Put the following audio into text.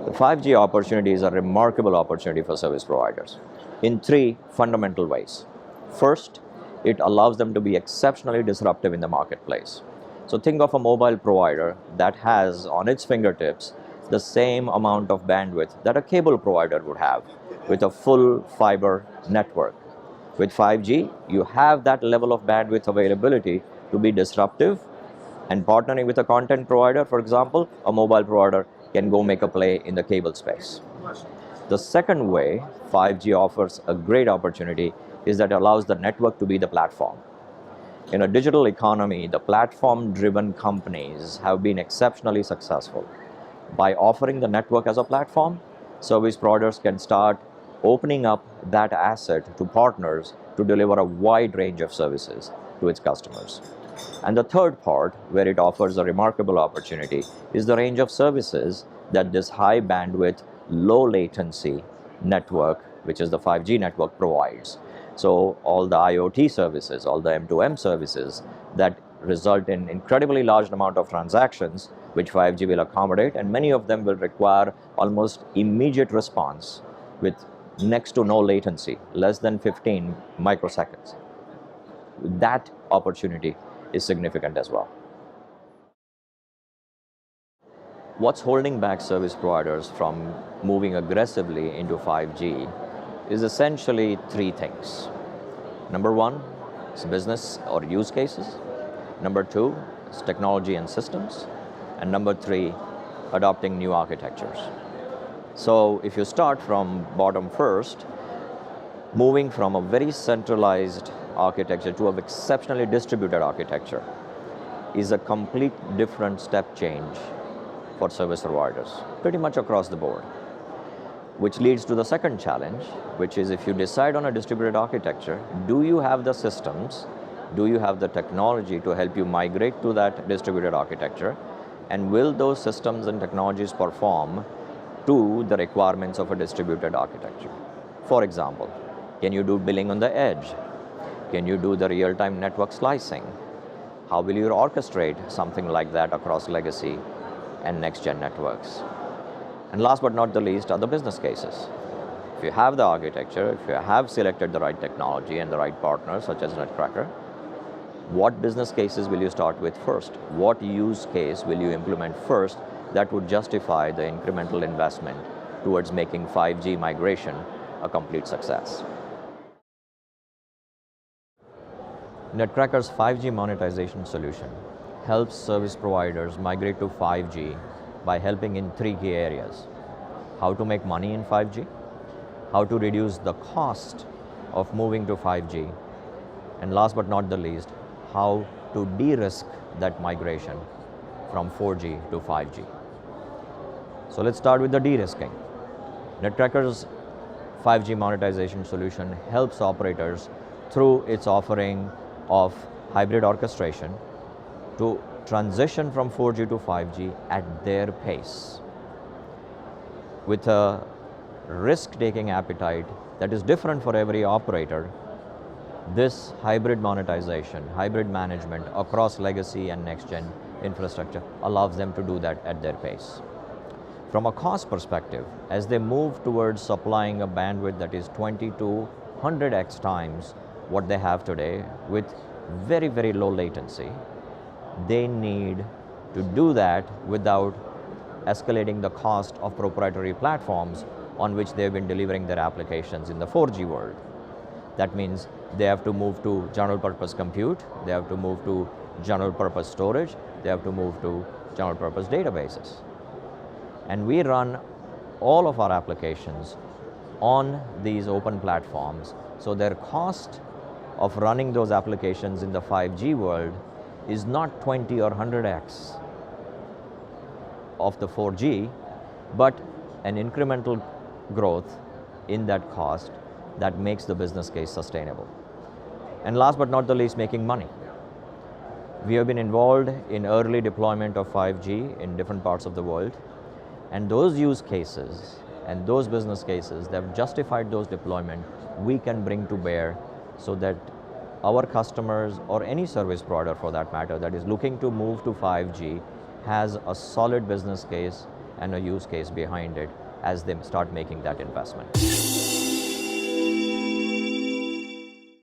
The 5G opportunity is a remarkable opportunity for service providers in three fundamental ways. First, it allows them to be exceptionally disruptive in the marketplace. So think of a mobile provider that has on its fingertips the same amount of bandwidth that a cable provider would have with a full fiber network. With 5G, you have that level of bandwidth availability to be disruptive, and partnering with a content provider, for example, a mobile provider can go make a play in the cable space. The second way 5G offers a great opportunity is that it allows the network to be the platform. In a digital economy, the platform-driven companies have been exceptionally successful. By offering the network as a platform, service providers can start opening up that asset to partners to deliver a wide range of services to its customers. And the third part, where it offers a remarkable opportunity, is the range of services that this high bandwidth, low latency network, which is the 5G network, provides. So all the IoT services, all the M2M services that result in incredibly large amount of transactions, which 5G will accommodate, and many of them will require almost immediate response with next to no latency, less than 15 microseconds. That opportunity is significant as well. What's holding back service providers from moving aggressively into 5G is essentially three things. Number one is business or use cases. Number two is technology and systems. And number three, adopting new architectures. So if you start from bottom first, moving from a very centralized architecture to an exceptionally distributed architecture is a complete different step change for service providers, pretty much across the board. Which leads to the second challenge, which is if you decide on a distributed architecture, do you have the systems, do you have the technology to help you migrate to that distributed architecture, and will those systems and technologies perform to the requirements of a distributed architecture? For example, can you do billing on the edge? Can you do the real-time network slicing? How will you orchestrate something like that across legacy and next-gen networks? And last but not the least are the business cases. If you have the architecture, if you have selected the right technology and the right partners, such as Netcracker, what business cases will you start with first? What use case will you implement first that would justify the incremental investment towards making 5G migration a complete success? Netcracker's 5G monetization solution helps service providers migrate to 5G by helping in three key areas: how to make money in 5G, how to reduce the cost of moving to 5G, and last but not the least, how to de-risk that migration from 4G to 5G. So let's start with the de-risking. Netcracker's 5G monetization solution helps operators through its offering of hybrid orchestration to transition from 4G to 5G at their pace, with a risk-taking appetite that is different for every operator. This hybrid monetization, hybrid management across legacy and next-gen infrastructure allows them to do that at their pace. From a cost perspective, as they move towards supplying a bandwidth that is 20 to 100x times what they have today with very, very low latency, they need to do that without escalating the cost of proprietary platforms on which they've been delivering their applications in the 4G world. That means they have to move to general purpose compute, they have to move to general purpose storage, they have to move to general purpose databases. And we run all of our applications on these open platforms, so their cost of running those applications in the 5G world is not 20 or 100x of the 4G, but an incremental growth in that cost that makes the business case sustainable. And last but not the least, making money. We have been involved in early deployment of 5G in different parts of the world, and those use cases and those business cases that have justified those deployment, we can bring to bear so that our customers, or any service provider for that matter, that is looking to move to 5G has a solid business case and a use case behind it as they start making that investment.